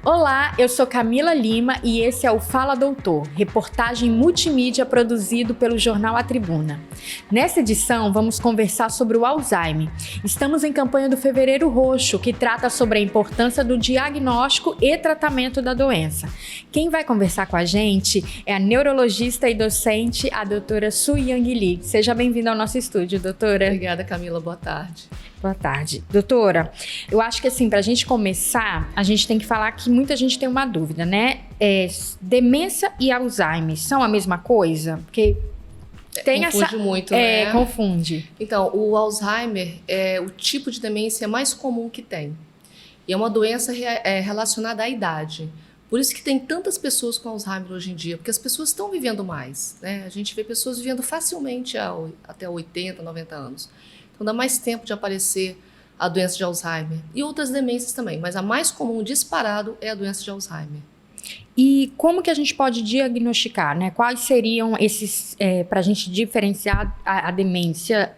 Olá, eu sou Camila Lima e esse é o Fala Doutor, reportagem multimídia produzido pelo jornal A Tribuna. Nessa edição, vamos conversar sobre o Alzheimer. Estamos em campanha do Fevereiro Roxo, que trata sobre a importância do diagnóstico e tratamento da doença. Quem vai conversar com a gente é a neurologista e docente, a doutora Su-Yang Lee. Seja bem-vinda ao nosso estúdio, doutora. Obrigada, Camila. Boa tarde. Boa tarde. Doutora, eu acho que assim, pra gente começar, a gente tem que falar que muita gente tem uma dúvida, né? Demência e Alzheimer são a mesma coisa? Porque tem confunde muito, né? Confunde. Então, o Alzheimer é o tipo de demência mais comum que tem. E é uma doença relacionada à idade. Por isso que tem tantas pessoas com Alzheimer hoje em dia, porque as pessoas estão vivendo mais, né? A gente vê pessoas vivendo facilmente até 80, 90 anos. Então dá mais tempo de aparecer a doença de Alzheimer. E outras demências também, mas a mais comum disparado é a doença de Alzheimer. E como que a gente pode diagnosticar, né? Quais seriam esses, para a gente diferenciar a demência,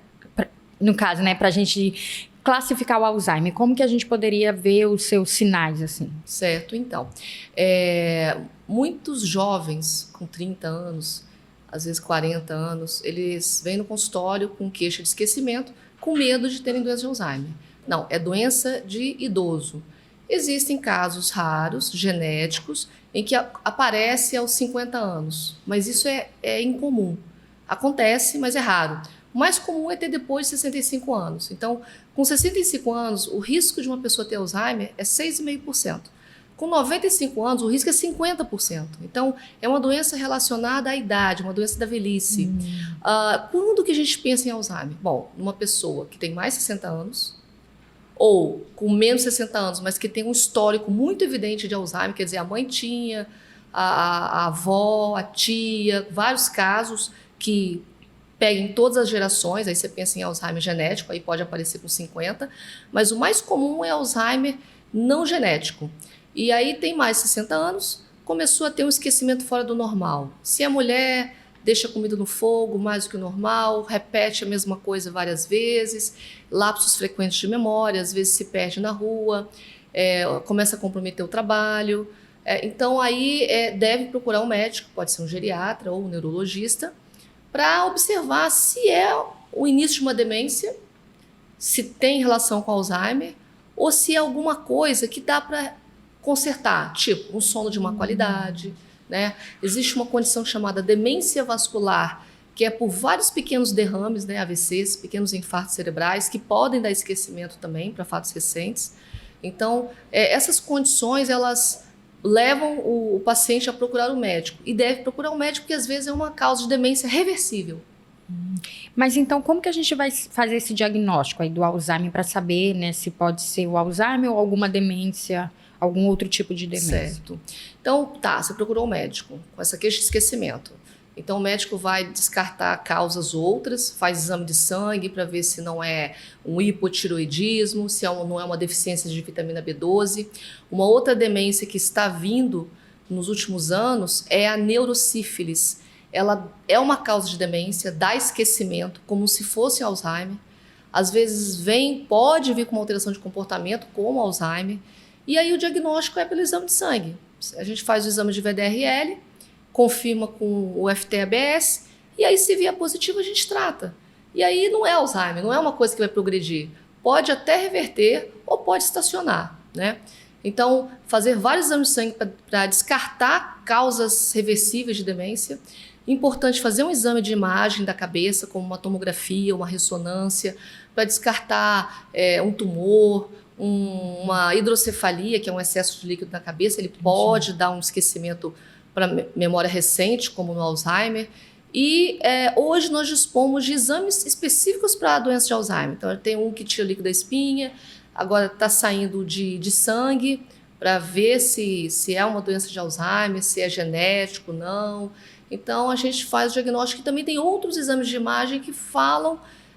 no caso, né? Para a gente classificar o Alzheimer, como que a gente poderia ver os seus sinais, assim? Certo, então. Muitos jovens com 30 anos, às vezes 40 anos, eles vêm no consultório com queixa de esquecimento, com medo de terem doença de Alzheimer. Não, é doença de idoso. Existem casos raros, genéticos, em que aparece aos 50 anos, mas isso é incomum. Acontece, mas é raro. O mais comum é ter depois de 65 anos. Então, com 65 anos, o risco de uma pessoa ter Alzheimer é 6,5%. Com 95 anos, o risco é 50%. Então, é uma doença relacionada à idade, uma doença da velhice. Quando que a gente pensa em Alzheimer? Bom, numa pessoa que tem mais de 60 anos, ou com menos de 60 anos, mas que tem um histórico muito evidente de Alzheimer, quer dizer, a mãe tinha, a avó, a tia, vários casos que pegam em todas as gerações, aí você pensa em Alzheimer genético, aí pode aparecer com 50, mas o mais comum é Alzheimer não genético. E aí tem mais de 60 anos, começou a ter um esquecimento fora do normal. Se a mulher deixa a comida no fogo mais do que o normal, repete a mesma coisa várias vezes, lapsos frequentes de memória, às vezes se perde na rua, começa a comprometer o trabalho. Então aí deve procurar um médico, pode ser um geriatra ou um neurologista, para observar se é o início de uma demência, se tem relação com Alzheimer, ou se é alguma coisa que dá para consertar, tipo um sono de má qualidade, né? Existe uma condição chamada demência vascular, que é por vários pequenos derrames, né, AVCs, pequenos infartos cerebrais, que podem dar esquecimento também para fatos recentes. Então, essas condições, elas levam o paciente a procurar um médico. E deve procurar um médico, porque às vezes é uma causa de demência reversível. Mas então, como que a gente vai fazer esse diagnóstico aí do Alzheimer para saber, né, se pode ser o Alzheimer ou alguma demência, algum outro tipo de demência? Certo. Então, você procurou um médico com essa queixa de esquecimento. Então, o médico vai descartar causas outras, faz exame de sangue para ver se não é um hipotiroidismo, se não é uma deficiência de vitamina B12. Uma outra demência que está vindo nos últimos anos é a neurosífilis. Ela é uma causa de demência, dá esquecimento, como se fosse Alzheimer. Às vezes pode vir com uma alteração de comportamento, como Alzheimer. E aí o diagnóstico é pelo exame de sangue. A gente faz o exame de VDRL, confirma com o FT-ABS, e aí se vier positivo a gente trata. E aí não é Alzheimer, não é uma coisa que vai progredir. Pode até reverter ou pode estacionar, né? Então, fazer vários exames de sangue para descartar causas reversíveis de demência. Importante fazer um exame de imagem da cabeça, como uma tomografia, uma ressonância, para descartar um tumor, uma hidrocefalia, que é um excesso de líquido na cabeça. Ele pode dar um esquecimento para memória recente, como no Alzheimer. E hoje nós dispomos de exames específicos para a doença de Alzheimer. Então, tem um que tira o líquido da espinha, agora está saindo de sangue, para ver se é uma doença de Alzheimer, se é genético, não. Então, a gente faz o diagnóstico e também tem outros exames de imagem que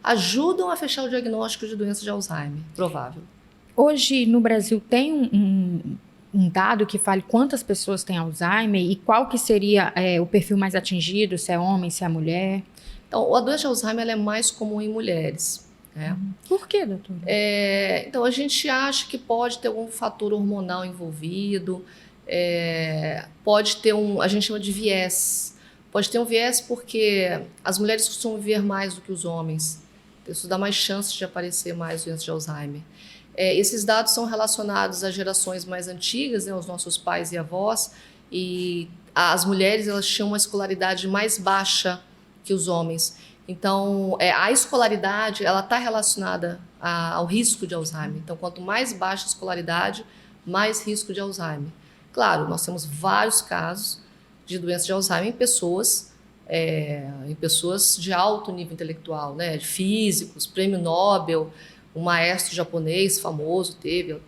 ajudam a fechar o diagnóstico de doença de Alzheimer, provável. Hoje, no Brasil, tem um dado que fale quantas pessoas têm Alzheimer e qual que seria o perfil mais atingido, se é homem, se é mulher? Então, a doença de Alzheimer ela é mais comum em mulheres. né? Por quê, doutora? Então, a gente acha que pode ter algum fator hormonal envolvido, pode ter a gente chama de viés. Pode ter um viés porque as mulheres costumam viver mais do que os homens. Isso dá mais chance de aparecer mais doença de Alzheimer. Esses dados são relacionados às gerações mais antigas, né, os nossos pais e avós, e as mulheres elas tinham uma escolaridade mais baixa que os homens. Então, a escolaridade ela está relacionada ao risco de Alzheimer. Então, quanto mais baixa a escolaridade, mais risco de Alzheimer. Claro, nós temos vários casos de doença de Alzheimer em pessoas de alto nível intelectual, né? De físicos, prêmio Nobel, um maestro japonês famoso teve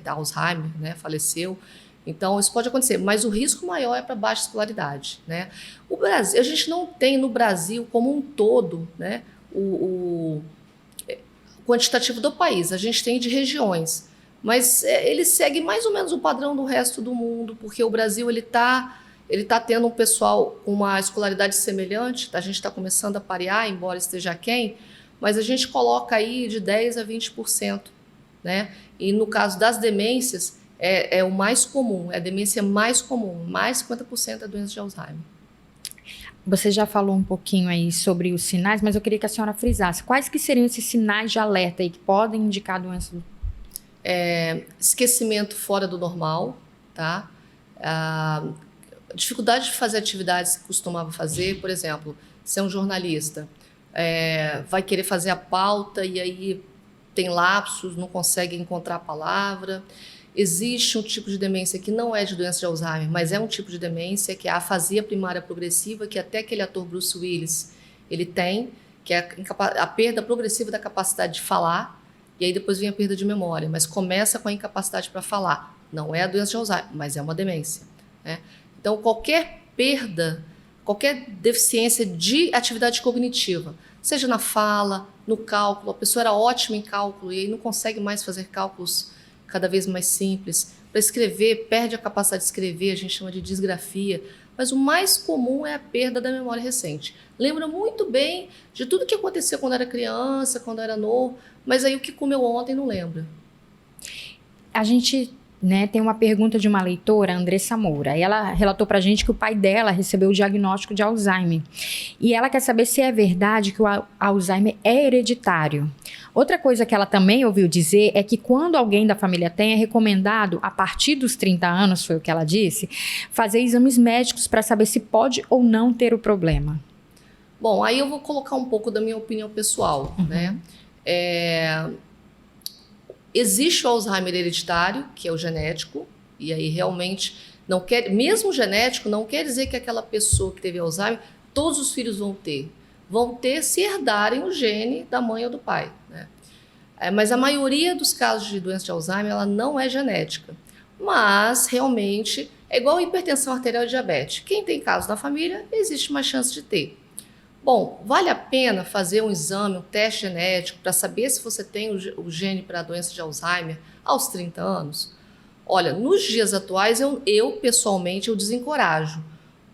Alzheimer, né? Faleceu. Então, isso pode acontecer, mas o risco maior é para baixa escolaridade, né? O Brasil, a gente não tem no Brasil como um todo, né, o quantitativo do país, a gente tem de regiões, mas ele segue mais ou menos o padrão do resto do mundo, porque o Brasil ele tá tendo um pessoal com uma escolaridade semelhante, a gente está começando a parear, embora esteja aquém, mas a gente coloca aí de 10% a 20%, né? E no caso das demências, é o mais comum, é a demência mais comum, mais 50% é doença de Alzheimer. Você já falou um pouquinho aí sobre os sinais, mas eu queria que a senhora frisasse. Quais que seriam esses sinais de alerta aí que podem indicar a doença? Esquecimento fora do normal, tá? Dificuldade de fazer atividades que costumava fazer, por exemplo, ser um jornalista, vai querer fazer a pauta e aí tem lapsos, não consegue encontrar a palavra. Existe um tipo de demência que não é de doença de Alzheimer, mas é um tipo de demência, que é a afasia primária progressiva, que até aquele ator Bruce Willis ele tem, que é a perda progressiva da capacidade de falar, e aí depois vem a perda de memória, mas começa com a incapacidade para falar. Não é a doença de Alzheimer, mas é uma demência, né? Então, qualquer perda, qualquer deficiência de atividade cognitiva, seja na fala, no cálculo, a pessoa era ótima em cálculo e aí não consegue mais fazer cálculos cada vez mais simples. Para escrever, perde a capacidade de escrever, a gente chama de disgrafia. Mas o mais comum é a perda da memória recente. Lembra muito bem de tudo que aconteceu quando era criança, quando era novo, mas aí o que comeu ontem não lembra. A gente, né, tem uma pergunta de uma leitora, Andressa Moura, e ela relatou pra gente que o pai dela recebeu o diagnóstico de Alzheimer. E ela quer saber se é verdade que o Alzheimer é hereditário. Outra coisa que ela também ouviu dizer é que quando alguém da família tem, é recomendado, a partir dos 30 anos, foi o que ela disse, fazer exames médicos para saber se pode ou não ter o problema. Bom, aí eu vou colocar um pouco da minha opinião pessoal, né? Existe o Alzheimer hereditário, que é o genético, e aí realmente não quer, mesmo o genético não quer dizer que aquela pessoa que teve Alzheimer, todos os filhos vão ter. Vão ter se herdarem o gene da mãe ou do pai, né? Mas a maioria dos casos de doença de Alzheimer, ela não é genética. Mas, realmente, é igual a hipertensão arterial e diabetes. Quem tem casos na família, existe mais chance de ter. Bom, vale a pena fazer um exame, um teste genético, para saber se você tem o gene para a doença de Alzheimer aos 30 anos? Olha, nos dias atuais, eu pessoalmente, eu desencorajo,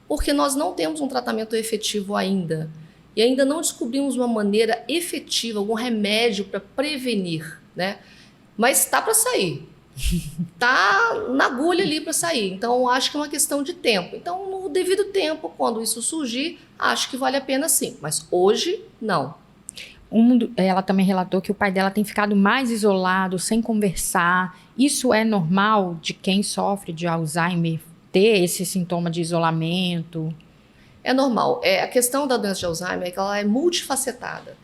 porque nós não temos um tratamento efetivo ainda. E ainda não descobrimos uma maneira efetiva, algum remédio para prevenir, né? Mas está para sair. Está na agulha ali para sair. Então, acho que é uma questão de tempo. Então, no devido tempo, quando isso surgir, acho que vale a pena sim. Mas hoje, não. Ela também relatou que o pai dela tem ficado mais isolado, sem conversar. Isso é normal de quem sofre de Alzheimer ter esse sintoma de isolamento? É normal. A questão da doença de Alzheimer é que ela é multifacetada.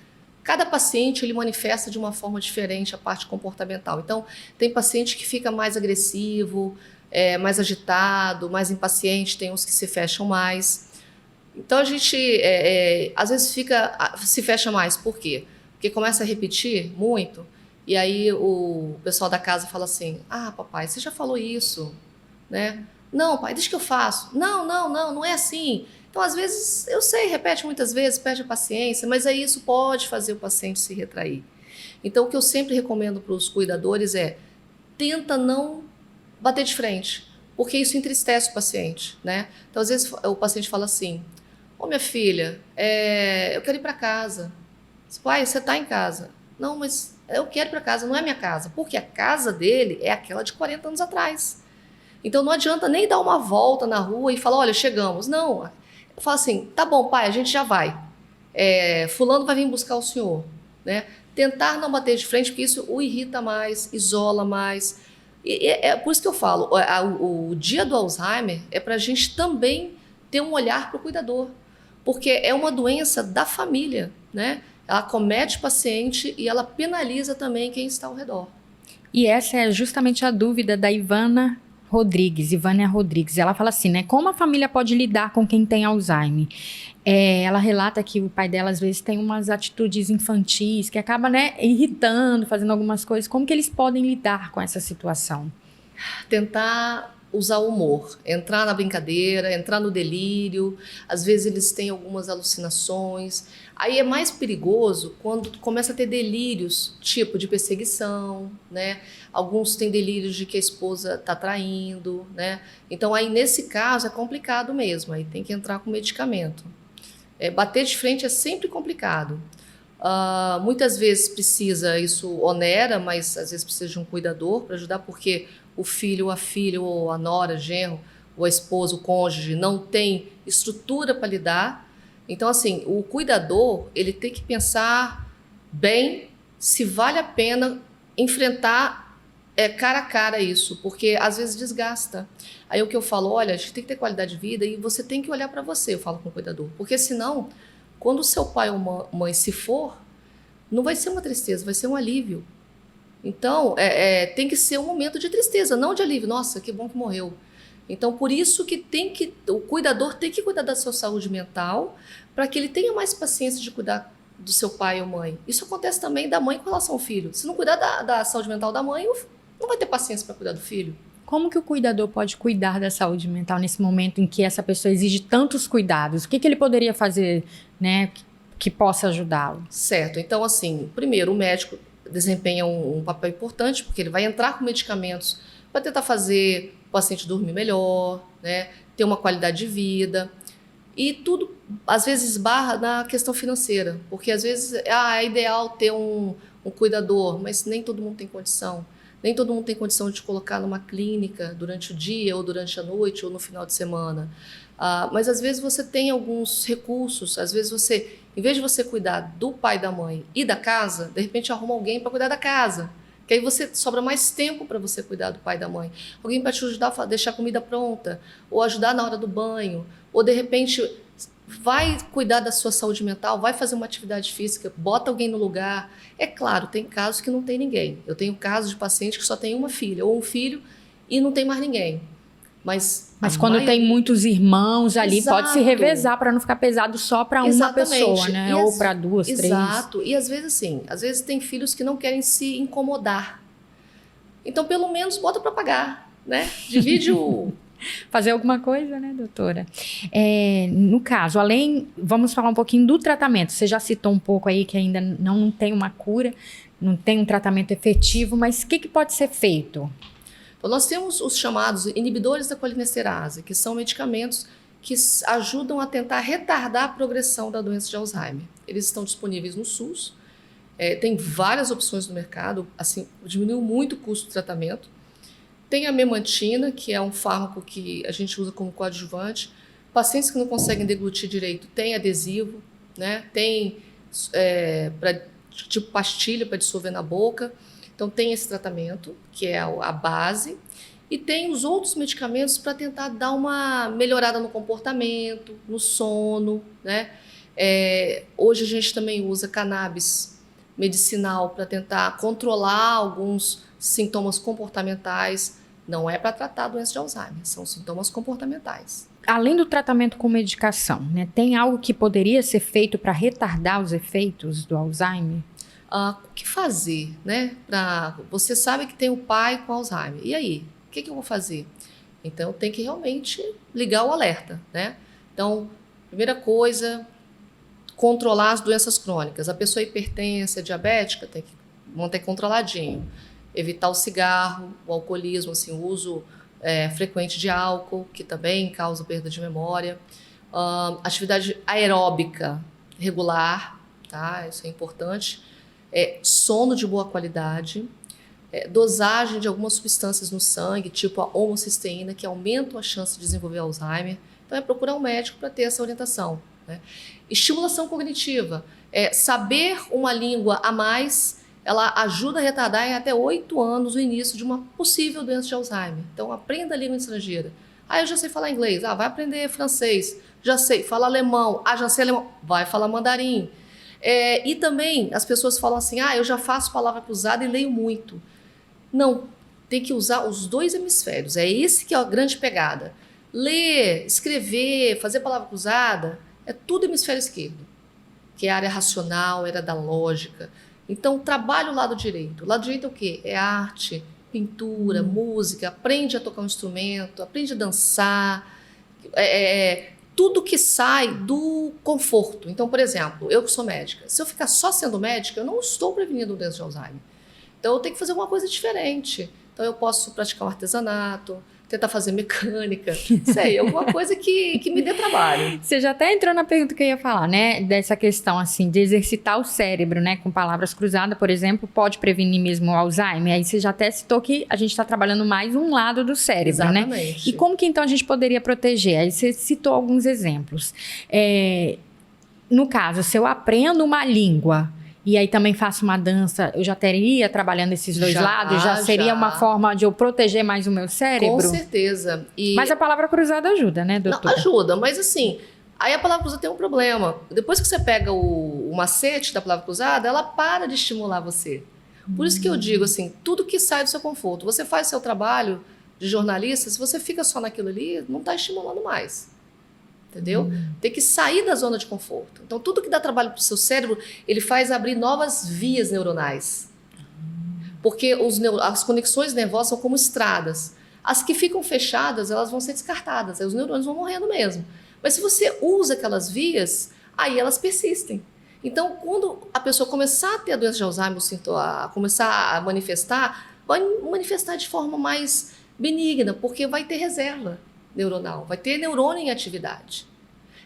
Cada paciente ele manifesta de uma forma diferente a parte comportamental. Então, tem paciente que fica mais agressivo, mais agitado, mais impaciente, tem uns que se fecham mais. Então, a gente, às vezes, se fecha mais. Por quê? Porque começa a repetir muito, e aí o pessoal da casa fala assim, papai, você já falou isso, né? Não, pai, deixa que eu faço. Não é assim. Então, às vezes, eu sei, repete muitas vezes, perde a paciência, mas aí isso pode fazer o paciente se retrair. Então, o que eu sempre recomendo para os cuidadores tenta não bater de frente, porque isso entristece o paciente, né? Então, às vezes, o paciente fala assim, minha filha, eu quero ir para casa. Pai, você está em casa. Não, mas eu quero ir para casa, não é minha casa. Porque a casa dele é aquela de 40 anos atrás. Então não adianta nem dar uma volta na rua e falar, olha, chegamos. Não, eu falo assim, tá bom, pai, a gente já vai. Fulano vai vir buscar o senhor, né? Tentar não bater de frente, porque isso o irrita mais, isola mais. E é por isso que eu falo, o dia do Alzheimer é para a gente também ter um olhar para o cuidador, porque é uma doença da família, né? Ela comete o paciente e ela penaliza também quem está ao redor. E essa é justamente a dúvida da Ivânia Rodrigues. Ela fala assim, né? Como a família pode lidar com quem tem Alzheimer? Ela relata que o pai dela, às vezes, tem umas atitudes infantis que acaba, né, irritando, fazendo algumas coisas. Como que eles podem lidar com essa situação? Tentar usar o humor, entrar na brincadeira, entrar no delírio. Às vezes eles têm algumas alucinações. Aí é mais perigoso quando tu começa a ter delírios, tipo de perseguição, né? Alguns têm delírios de que a esposa está traindo, né? Então aí nesse caso é complicado mesmo, aí tem que entrar com medicamento. Bater de frente é sempre complicado. Muitas vezes precisa, isso onera, mas às vezes precisa de um cuidador para ajudar, porque o filho, ou a filha, ou a nora, genro, ou a esposa, o cônjuge, não tem estrutura para lidar. Então, assim, o cuidador, ele tem que pensar bem se vale a pena enfrentar cara a cara isso, porque às vezes desgasta. Aí o que eu falo, olha, a gente tem que ter qualidade de vida e você tem que olhar para você, eu falo com o cuidador, porque senão, quando o seu pai ou mãe se for, não vai ser uma tristeza, vai ser um alívio. Então, tem que ser um momento de tristeza, não de alívio. Nossa, que bom que morreu. Então, por isso que o cuidador tem que cuidar da sua saúde mental, para que ele tenha mais paciência de cuidar do seu pai ou mãe. Isso acontece também da mãe com relação ao filho. Se não cuidar da saúde mental da mãe, não vai ter paciência para cuidar do filho. Como que o cuidador pode cuidar da saúde mental nesse momento em que essa pessoa exige tantos cuidados? O que ele poderia fazer, né, que possa ajudá-lo? Certo. Então, assim, primeiro, o médico desempenha um papel importante, porque ele vai entrar com medicamentos para tentar fazer o paciente dormir melhor, né, ter uma qualidade de vida. E tudo, às vezes, esbarra na questão financeira, porque às vezes é ideal ter um cuidador, mas nem todo mundo tem condição. Nem todo mundo tem condição de colocar numa clínica durante o dia, ou durante a noite, ou no final de semana. Mas às vezes você tem alguns recursos, às vezes você, em vez de você cuidar do pai, da mãe e da casa, de repente arruma alguém para cuidar da casa. Que aí você sobra mais tempo para você cuidar do pai e da mãe. Alguém para te ajudar a deixar a comida pronta, ou ajudar na hora do banho, ou de repente vai cuidar da sua saúde mental, vai fazer uma atividade física, bota alguém no lugar. É claro, tem casos que não tem ninguém. Eu tenho casos de paciente que só tem uma filha ou um filho e não tem mais ninguém. Mas quando tem muitos irmãos ali, Exato. Pode se revezar para não ficar pesado só para uma pessoa, né? Ou para duas, três. Exato. E às vezes assim, às vezes tem filhos que não querem se incomodar. Então, pelo menos, bota para pagar, né? Divide o... Fazer alguma coisa, né, doutora? No caso, vamos falar um pouquinho do tratamento. Você já citou um pouco aí que ainda não tem uma cura, não tem um tratamento efetivo, mas o que pode ser feito? Então, nós temos os chamados inibidores da colinesterase, que são medicamentos que ajudam a tentar retardar a progressão da doença de Alzheimer. Eles estão disponíveis no SUS, tem várias opções no mercado, assim, diminuiu muito o custo do tratamento. Tem a memantina, que é um fármaco que a gente usa como coadjuvante. Pacientes que não conseguem deglutir direito, tem adesivo, né? Tem tipo pastilha para dissolver na boca. Então tem esse tratamento, que é a base. E tem os outros medicamentos para tentar dar uma melhorada no comportamento, no sono, né? Hoje a gente também usa cannabis medicinal para tentar controlar alguns sintomas comportamentais. Não é para tratar a doença de Alzheimer, são sintomas comportamentais. Além do tratamento com medicação, né, tem algo que poderia ser feito para retardar os efeitos do Alzheimer? O que fazer, né? Você sabe que tem o pai com Alzheimer. E aí? O que eu vou fazer? Então, tem que realmente ligar o alerta, né? Então, primeira coisa, controlar as doenças crônicas. A pessoa hipertensa, diabética, vão ter controladinho. Evitar o cigarro, o alcoolismo, assim, o uso frequente de álcool, que também causa perda de memória. Atividade aeróbica regular, tá? Isso é importante. sono de boa qualidade, dosagem de algumas substâncias no sangue, tipo a homocisteína, que aumentam a chance de desenvolver Alzheimer. Então, procurar um médico para ter essa orientação, né? Estimulação cognitiva. Saber uma língua a mais, ela ajuda a retardar em até 8 anos o início de uma possível doença de Alzheimer. Então, aprenda a língua estrangeira. Eu já sei falar inglês. Vai aprender francês. Já sei. Fala alemão. Já sei alemão. Vai falar mandarim. E também, as pessoas falam assim, eu já faço palavra cruzada e leio muito. Não, tem que usar os 2 hemisférios. É esse que é a grande pegada. Ler, escrever, fazer palavra cruzada, é tudo hemisfério esquerdo, que é a área racional, a área da lógica. Então, trabalha o lado direito. O lado direito é o quê? É arte, pintura, música, aprende a tocar um instrumento, aprende a dançar, tudo que sai do conforto. Então, por exemplo, eu que sou médica, se eu ficar só sendo médica, eu não estou prevenindo doença de Alzheimer. Então, eu tenho que fazer alguma coisa diferente. Então, eu posso praticar um artesanato, tentar fazer mecânica, alguma coisa que me dê trabalho. Você já até entrou na pergunta que eu ia falar, né? Dessa questão, assim, de exercitar o cérebro, né? Com palavras cruzadas, por exemplo, pode prevenir mesmo o Alzheimer. Aí você já até citou que a gente está trabalhando mais um lado do cérebro, exatamente, né? E como que, então, a gente poderia proteger? Aí você citou alguns exemplos. No caso, se eu aprendo uma língua e aí também faço uma dança, eu já teria trabalhando esses 2 lados? Já seria uma forma de eu proteger mais o meu cérebro? Com certeza. Mas a palavra cruzada ajuda, né, doutora? Não, ajuda, mas assim, aí a palavra cruzada tem um problema. Depois que você pega o macete da palavra cruzada, ela para de estimular você. Por isso que eu digo assim, tudo que sai do seu conforto. Você faz seu trabalho de jornalista, se você fica só naquilo ali, não está estimulando mais. Entendeu? Tem que sair da zona de conforto. Então, tudo que dá trabalho para o seu cérebro, ele faz abrir novas vias neuronais. Porque as conexões nervosas são como estradas. As que ficam fechadas, elas vão ser descartadas. Aí os neurônios vão morrendo mesmo. Mas se você usa aquelas vias, aí elas persistem. Então, quando a pessoa começar a ter a doença de Alzheimer, começar a manifestar, vai manifestar de forma mais benigna, porque vai ter reserva neuronal, vai ter neurônio em atividade.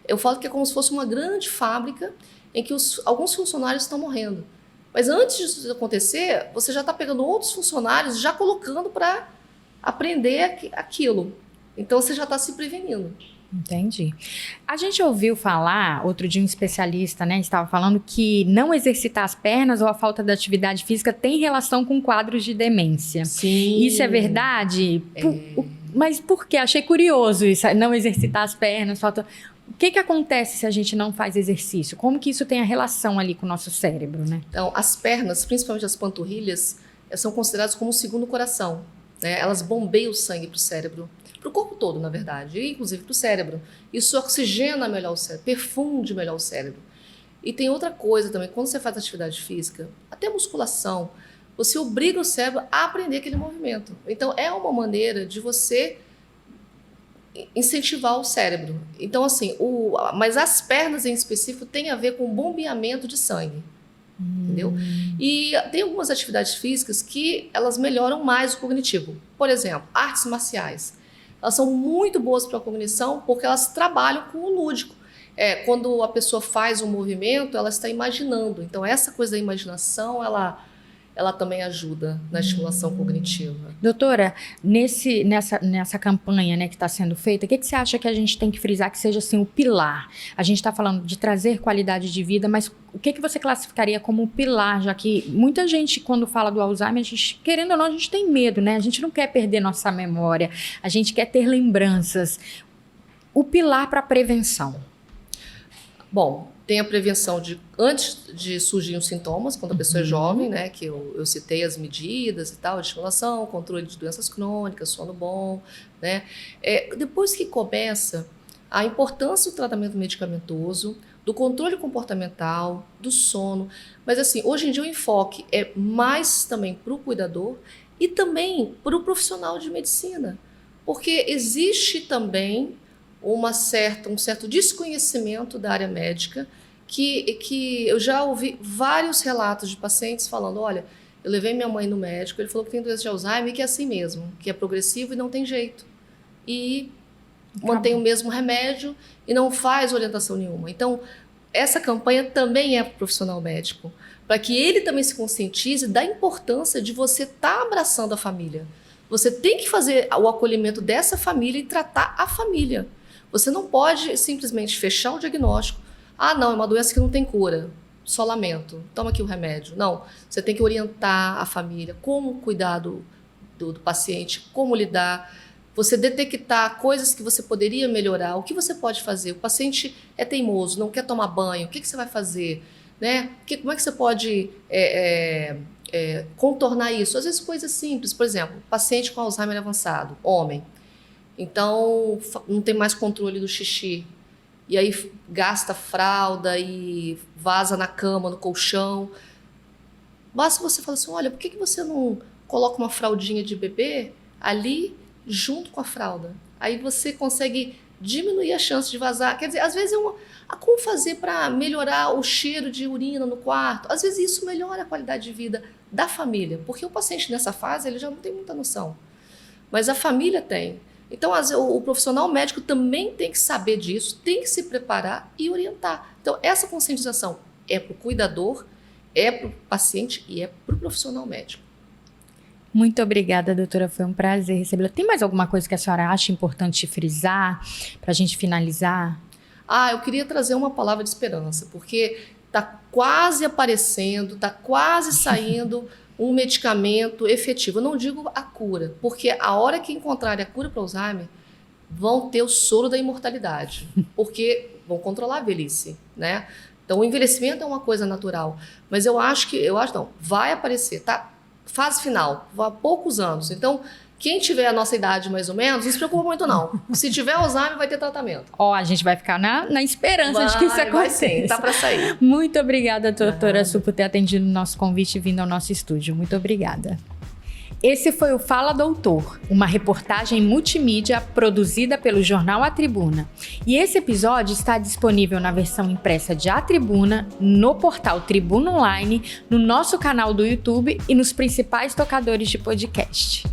Eu falo que é como se fosse uma grande fábrica em que alguns funcionários estão morrendo. Mas antes disso acontecer, você já está pegando outros funcionários e já colocando para aprender aquilo. Então, você já está se prevenindo. Entendi. A gente ouviu falar, outro dia um especialista, né, estava falando que não exercitar as pernas ou a falta de atividade física tem relação com quadros de demência. Sim. Isso é verdade? Mas por quê? Achei curioso isso, não exercitar as pernas, falta... O que acontece se a gente não faz exercício? Como que isso tem a relação ali com o nosso cérebro, né? Então, as pernas, principalmente as panturrilhas, são consideradas como o segundo coração, né? Elas bombeiam o sangue para o cérebro, para o corpo todo, na verdade, e inclusive para o cérebro. Isso oxigena melhor o cérebro, perfunde melhor o cérebro. E tem outra coisa também, quando você faz atividade física, até musculação, você obriga o cérebro a aprender aquele movimento. Então, é uma maneira de você incentivar o cérebro. Então, assim, mas as pernas em específico têm a ver com o bombeamento de sangue. Entendeu? E tem algumas atividades físicas que elas melhoram mais o cognitivo. Por exemplo, artes marciais. Elas são muito boas para a cognição porque elas trabalham com o lúdico. Quando a pessoa faz um movimento, ela está imaginando. Então, essa coisa da imaginação, ela também ajuda na estimulação cognitiva. Doutora, nessa campanha, né, que está sendo feita, o que você acha que a gente tem que frisar que seja assim, o pilar? A gente está falando de trazer qualidade de vida, mas o que você classificaria como o pilar, já que muita gente, quando fala do Alzheimer, a gente, querendo ou não, a gente tem medo, né? A gente não quer perder nossa memória, a gente quer ter lembranças. O pilar para a prevenção? Bom, tem a prevenção antes de surgirem os sintomas, quando a pessoa é jovem, né, que eu citei as medidas e tal, de estimulação, controle de doenças crônicas, sono bom, né. Depois que começa, a importância do tratamento medicamentoso, do controle comportamental, do sono, mas assim, hoje em dia o enfoque é mais também para o cuidador e também para o profissional de medicina, porque existe também um certo desconhecimento da área médica, que eu já ouvi vários relatos de pacientes falando, olha, eu levei minha mãe no médico, ele falou que tem doença de Alzheimer e que é assim mesmo, que é progressivo e não tem jeito. E mantém o mesmo remédio e não faz orientação nenhuma. Então, essa campanha também é para o profissional médico, para que ele também se conscientize da importância de você estar abraçando a família. Você tem que fazer o acolhimento dessa família e tratar a família. Você não pode simplesmente fechar o diagnóstico. Ah, não, é uma doença que não tem cura. Só lamento. Toma aqui o remédio. Não, você tem que orientar a família, como cuidar do paciente, como lidar. Você detectar coisas que você poderia melhorar, o que você pode fazer. O paciente é teimoso, não quer tomar banho, o que você vai fazer? Né? Como é que você pode contornar isso? Às vezes coisas simples, por exemplo, paciente com Alzheimer avançado, homem, então não tem mais controle do xixi, e aí gasta fralda e vaza na cama, no colchão. Basta você falar assim, olha, por que você não coloca uma fraldinha de bebê ali junto com a fralda? Aí você consegue diminuir a chance de vazar. Quer dizer, às vezes como fazer para melhorar o cheiro de urina no quarto? Às vezes isso melhora a qualidade de vida da família, porque o paciente nessa fase ele já não tem muita noção, mas a família tem. Então o profissional médico também tem que saber disso, tem que se preparar e orientar. Então essa conscientização é para o cuidador, é para o paciente e é para o profissional médico. Muito obrigada, doutora. Foi um prazer recebê-la. Tem mais alguma coisa que a senhora acha importante frisar para a gente finalizar? Eu queria trazer uma palavra de esperança, porque está quase aparecendo, está quase saindo um medicamento efetivo. Eu não digo a cura, porque a hora que encontrarem a cura para o Alzheimer, vão ter o soro da imortalidade, porque vão controlar a velhice, né? Então, o envelhecimento é uma coisa natural, mas eu acho não, vai aparecer, tá? Fase final, há poucos anos. Então, quem tiver a nossa idade mais ou menos, não se preocupa muito não. Se tiver Alzheimer, vai ter tratamento. A gente vai ficar na esperança de que isso aconteça. Vai sim, tá para sair. Muito obrigada, doutora Su, por ter atendido o nosso convite e vindo ao nosso estúdio. Muito obrigada. Esse foi o Fala Doutor, uma reportagem multimídia produzida pelo jornal A Tribuna. E esse episódio está disponível na versão impressa de A Tribuna, no portal Tribuna Online, no nosso canal do YouTube e nos principais tocadores de podcast.